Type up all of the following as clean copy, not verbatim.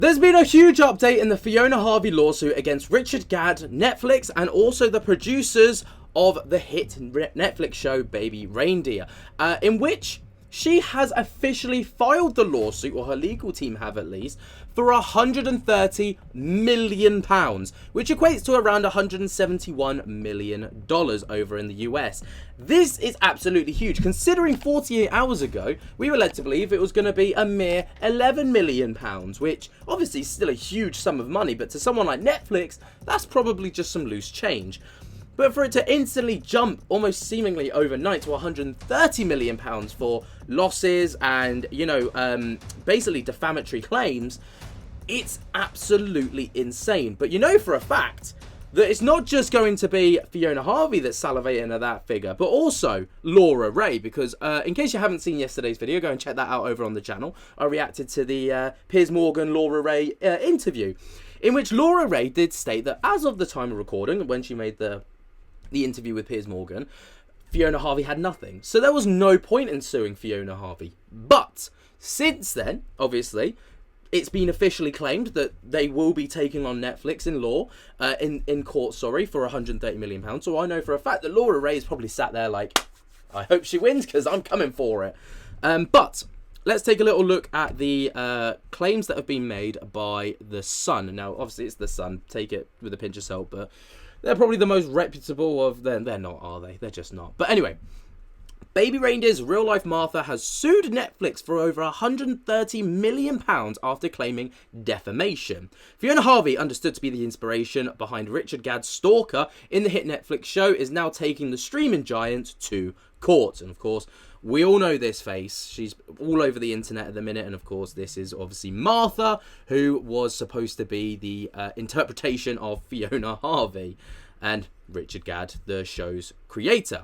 There's been a huge update in the Fiona Harvey lawsuit against Richard Gadd, Netflix, and also the producers of the hit Netflix show Baby Reindeer, in which she has officially filed the lawsuit, or her legal team have at least, for £130 million, which equates to around $171 million over in the US. This is absolutely huge, considering 48 hours ago, we were led to believe it was going to be a mere £11 million, which obviously is still a huge sum of money, but to someone like Netflix, that's probably just some loose change. But for it to instantly jump almost seemingly overnight to £130 million for losses and, basically defamatory claims, it's absolutely insane. But you know for a fact that it's not just going to be Fiona Harvey that's salivating at that figure, but also Laura Ray, because in case you haven't seen yesterday's video, go and check that out over on the channel. I reacted to the Piers Morgan Laura Ray interview, in which Laura Ray did state that as of the time of recording, when she made the interview with Piers Morgan, Fiona Harvey had nothing. So there was no point in suing Fiona Harvey. But since then, obviously, it's been officially claimed that they will be taking on Netflix in court, for £130 million. So I know for a fact that Laura Ray is probably sat there like, I hope she wins because I'm coming for it. But let's take a little look at the claims that have been made by The Sun. Now, obviously, it's The Sun. Take it with a pinch of salt, but they're probably the most reputable of them. They're not, are they? They're just not. But anyway, Baby Reindeer's real-life Martha has sued Netflix for over £130 million after claiming defamation. Fiona Harvey, understood to be the inspiration behind Richard Gadd's Stalker in the hit Netflix show, is now taking the streaming giant to court. And of course, we all know this face. She's all over the internet at the minute. And of course, this is obviously Martha, who was supposed to be the interpretation of Fiona Harvey and Richard Gadd, the show's creator.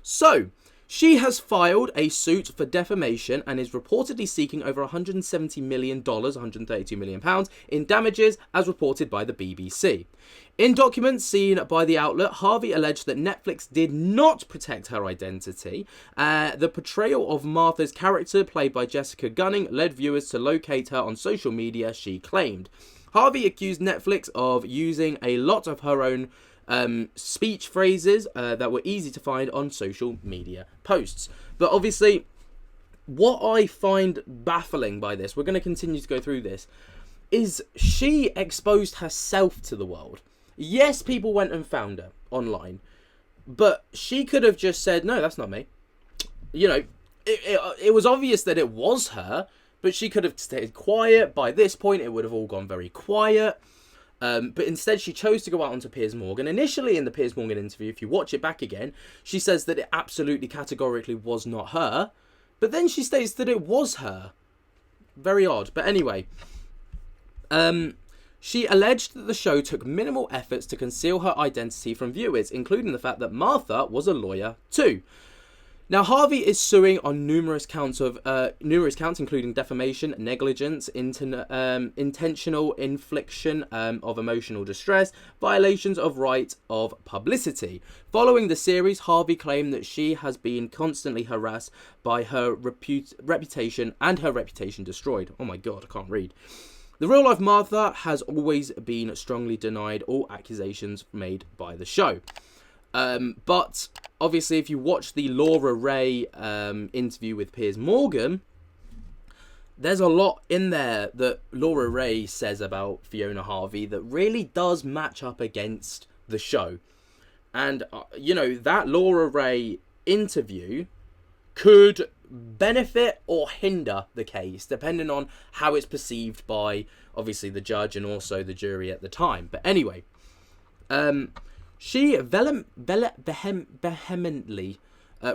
So she has filed a suit for defamation and is reportedly seeking over $170 million, £132 million, in damages, as reported by the BBC. In documents seen by the outlet, Harvey alleged that Netflix did not protect her identity. The portrayal of Martha's character, played by Jessica Gunning, led viewers to locate her on social media, she claimed. Harvey accused Netflix of using a lot of her own speech phrases that were easy to find on social media posts. But obviously, what I find baffling by this, we're going to continue to go through this, is she exposed herself to the world. Yes, people went and found her online, but she could have just said, no, that's not me. It was obvious that it was her, but she could have stayed quiet. By this point, it would have all gone very quiet. But instead, she chose to go out onto Piers Morgan. Initially, in the Piers Morgan interview, if you watch it back again, she says that it absolutely categorically was not her. But then she states that it was her. Very odd. But anyway, she alleged that the show took minimal efforts to conceal her identity from viewers, including the fact that Martha was a lawyer too. Now, Harvey is suing on numerous counts, including defamation, negligence, intentional infliction of emotional distress, violations of right of publicity. Following the series, Harvey claimed that she has been constantly harassed by her reputation and her reputation destroyed. Oh my God, I can't read. The real-life Martha has always been strongly denied all accusations made by the show. But obviously, if you watch the Laura Ray interview with Piers Morgan, there's a lot in there that Laura Ray says about Fiona Harvey that really does match up against the show. And, that Laura Ray interview could benefit or hinder the case, depending on how it's perceived by, obviously, the judge and also the jury at the time. But anyway, she vehemently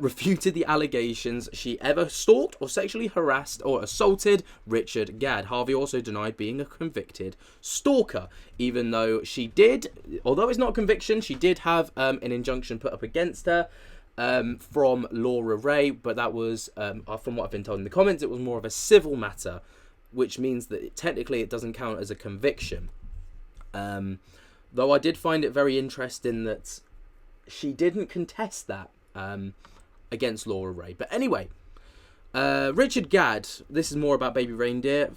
refuted the allegations she ever stalked or sexually harassed or assaulted Richard Gadd. Harvey also denied being a convicted stalker, even though although it's not a conviction, she did have an injunction put up against her from Laura Ray, but that was, from what I've been told in the comments, it was more of a civil matter, which means that technically it doesn't count as a conviction. Though I did find it very interesting that she didn't contest that against Laura Ray. But anyway, Richard Gadd, this is more about Baby Reindeer,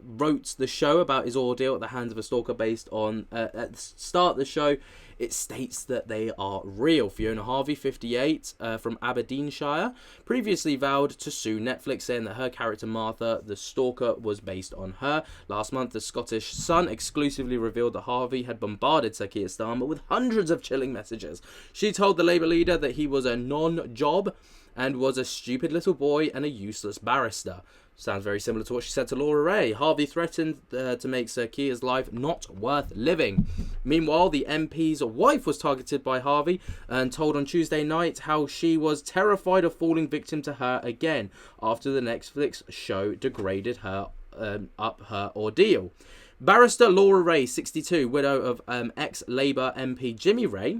wrote the show about his ordeal at the hands of a stalker based on, at the start of the show, it states that they are real. Fiona Harvey, 58, from Aberdeenshire, previously vowed to sue Netflix, saying that her character Martha, the stalker, was based on her. Last month, the Scottish Sun exclusively revealed that Harvey had bombarded Sir Keir Starmer with hundreds of chilling messages. She told the Labour leader that he was a non-job and was a stupid little boy and a useless barrister. Sounds very similar to what she said to Laura Ray. Harvey threatened to make Sir Keir's life not worth living. Meanwhile, the MP's wife was targeted by Harvey and told on Tuesday night how she was terrified of falling victim to her again after the Netflix show degraded her up her ordeal. Barrister Laura Ray, 62, widow of ex-Labour MP Jimmy Ray,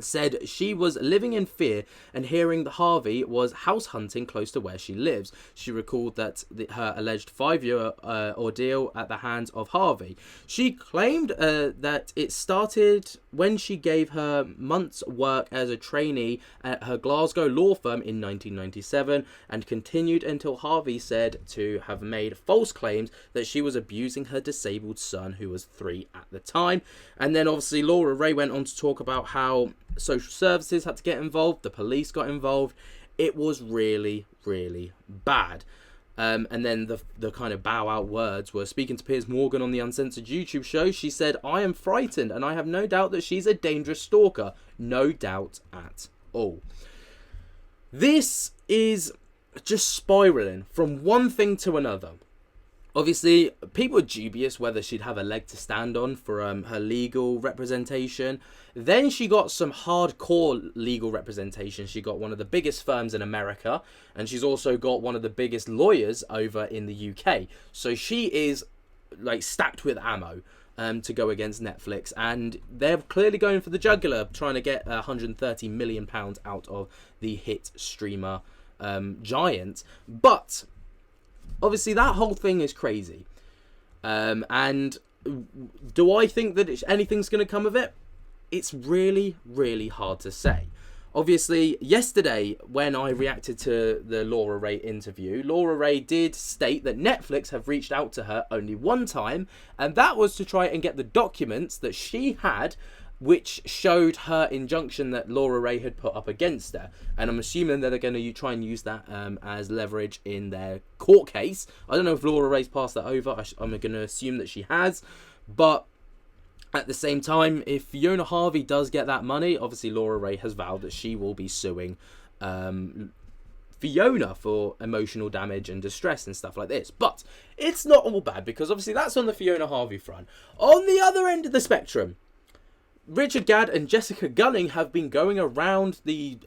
said she was living in fear and hearing that Harvey was house hunting close to where she lives. She recalled that her alleged 5-year ordeal at the hands of Harvey. She claimed that it started when she gave her month's work as a trainee at her Glasgow law firm in 1997 and continued until Harvey said to have made false claims that she was abusing her disabled son, who was 3 at the time. And then obviously Laura Ray went on to talk about how social services had to get involved, the police got involved. It was really, really bad. And then the kind of bow out words were, speaking to Piers Morgan on the Uncensored YouTube show, she said, "I am frightened and I have no doubt that she's a dangerous stalker." No doubt at all. This is just spiraling from one thing to another. Obviously, people are dubious whether she'd have a leg to stand on for her legal representation. Then she got some hardcore legal representation. She got one of the biggest firms in America, and she's also got one of the biggest lawyers over in the UK. So she is like stacked with ammo to go against Netflix, and they're clearly going for the jugular, trying to get £130 million out of the hit streamer giant. But obviously, that whole thing is crazy. And do I think that anything's going to come of it? It's really, really hard to say. Obviously, yesterday, when I reacted to the Laura Ray interview, Laura Ray did state that Netflix have reached out to her only one time, and that was to try and get the documents that she had, which showed her injunction that Laura Ray had put up against her. And I'm assuming that they're going to try and use that as leverage in their court case. I don't know if Laura Ray's passed that over. I'm going to assume that she has. But at the same time, if Fiona Harvey does get that money, obviously Laura Ray has vowed that she will be suing Fiona for emotional damage and distress and stuff like this. But it's not all bad, because obviously that's on the Fiona Harvey front. On the other end of the spectrum, Richard Gadd and Jessica Gunning have been going around the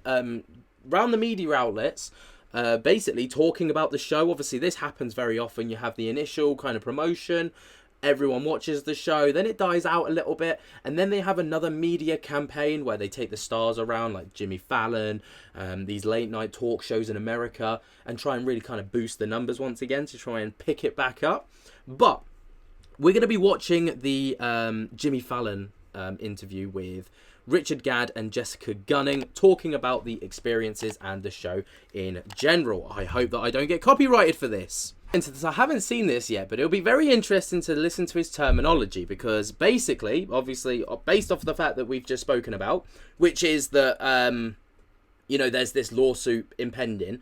media outlets, basically talking about the show. Obviously, this happens very often. You have the initial kind of promotion, everyone watches the show, then it dies out a little bit, and then they have another media campaign where they take the stars around, like Jimmy Fallon, these late night talk shows in America, and try and really kind of boost the numbers once again to try and pick it back up. But we're going to be watching the Jimmy Fallon interview with Richard Gadd and Jessica Gunning, talking about the experiences and the show in general. I hope that I don't get copyrighted for this. And since I haven't seen this yet, but it'll be very interesting to listen to his terminology, because basically, obviously, based off the fact that we've just spoken about, which is that, there's this lawsuit impending,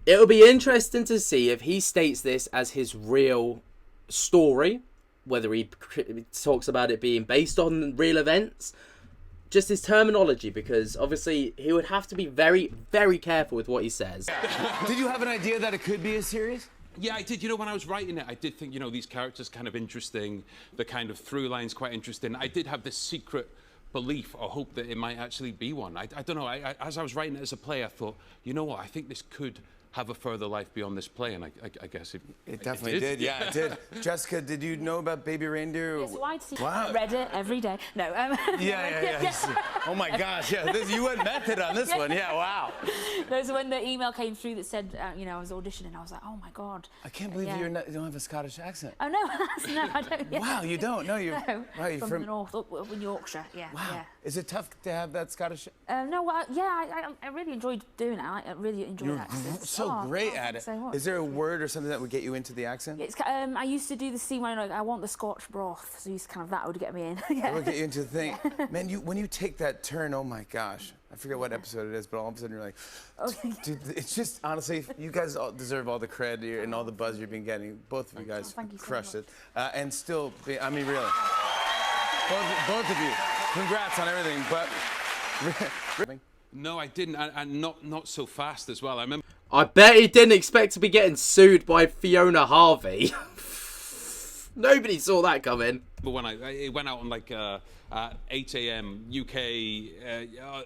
it'll be interesting to see if he states this as his real story, whether he talks about it being based on real events, just his terminology, because obviously he would have to be very, very careful with what he says. Did you have an idea that it could be a series? Yeah, I did. You know, when I was writing it, I did think, these characters kind of interesting, the kind of through line's quite interesting. I did have this secret belief or hope that it might actually be one. I don't know. As I was writing it as a play, I thought, you know what, I think this could have a further life beyond this play, and I guess it definitely did. Yeah, it did. Jessica, did you know about Baby Reindeer? Yes, so I'd see Reddit every day. No. Yeah. Oh my gosh, yeah. You went method on this one. Yeah, wow. So when the email came through that said, I was auditioning, I was like, oh my God. I can't believe you don't have a Scottish accent. Oh no, no, I don't. Yeah. Wow, you don't? No, you're. No, wow, you're from the north, up in Yorkshire. Yeah. Wow. Yeah. Is it tough to have that Scottish? No, well, yeah, I really enjoyed doing it. I really enjoyed You're accents. so great at it. So much. Is there a word or something that would get you into the accent? It's, I used to do the scene where like, I want the Scotch broth, so used kind of that would get me in. Yeah. That would get you into the thing. Man, when you take that turn, oh my gosh. I forget what episode it is, but all of a sudden you're like, dude, it's just, honestly, you guys all deserve all the cred and all the buzz you've been getting. Both of you guys thank you so crushed much. it. And still, I mean, really. Both of you. Congrats on everything, but... No, I didn't, and not so fast as well. I remember. I bet he didn't expect to be getting sued by Fiona Harvey. Nobody saw that coming. But when it went out on like 8 a.m. UK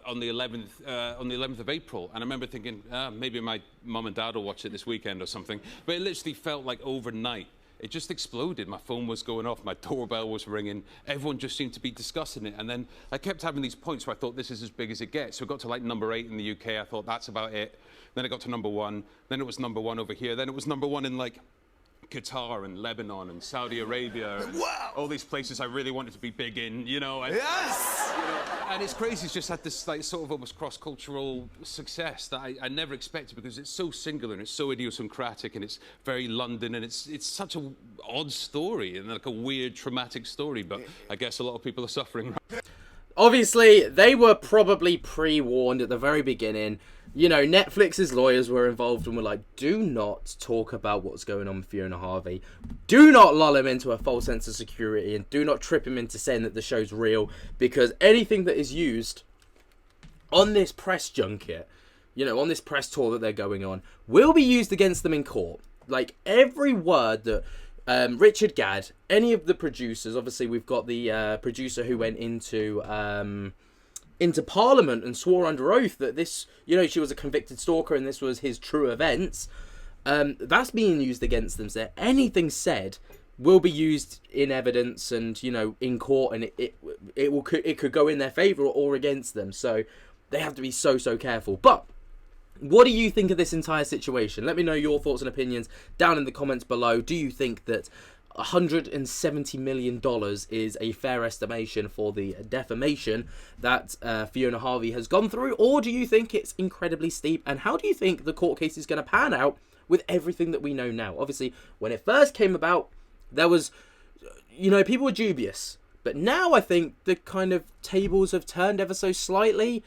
on the 11th of April, and I remember thinking maybe my mum and dad will watch it this weekend or something. But it literally felt like overnight. It just exploded. My phone was going off, my doorbell was ringing, everyone just seemed to be discussing it. And then I kept having these points where I thought this is as big as it gets. So it got to like number 8 in the UK, I thought that's about it. Then it got to number 1, then it was number 1 over here, then it was number 1 in like Qatar and Lebanon and Saudi Arabia and all these places I really wanted to be big in, you know. Yes! You know, and it's crazy, it's just had this like sort of almost cross-cultural success that I never expected, because it's so singular and it's so idiosyncratic and it's very London, and it's such an odd story and like a weird traumatic story, but I guess a lot of people are suffering. Obviously, they were probably pre-warned at the very beginning. You know, Netflix's lawyers were involved and were like, do not talk about what's going on with Fiona Harvey. Do not lull him into a false sense of security, and do not trip him into saying that the show's real, because anything that is used on this press junket, you know, on this press tour that they're going on, will be used against them in court. Like, every word that Richard Gadd, any of the producers, obviously we've got the producer who went into Parliament and swore under oath that this, you know, she was a convicted stalker and this was his true events. That's being used against them. So anything said will be used in evidence and, you know, in court, and it could go in their favour or against them. So they have to be so careful. But what do you think of this entire situation? Let me know your thoughts and opinions down in the comments below. Do you think that $170 million is a fair estimation for the defamation that Fiona Harvey has gone through? Or do you think it's incredibly steep? And how do you think the court case is going to pan out with everything that we know now? Obviously, when it first came about, there was, you know, people were dubious. But now I think the kind of tables have turned ever so slightly.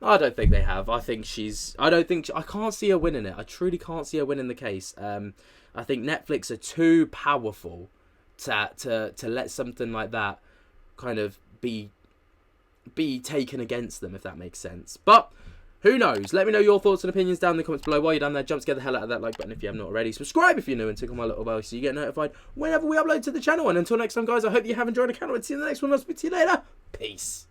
I don't think they have. I can't see her winning it. I truly can't see her winning the case. I think Netflix are too powerful to let something like that kind of be taken against them, if that makes sense. But who knows? Let me know your thoughts and opinions down in the comments below. While you're down there, jump to get the hell out of that like button if you haven't already. Subscribe if you're new, and tickle my little bell so you get notified whenever we upload to the channel. And until next time, guys, I hope you have enjoyed. I can't wait to see you in the next one. I'll speak to you later. Peace.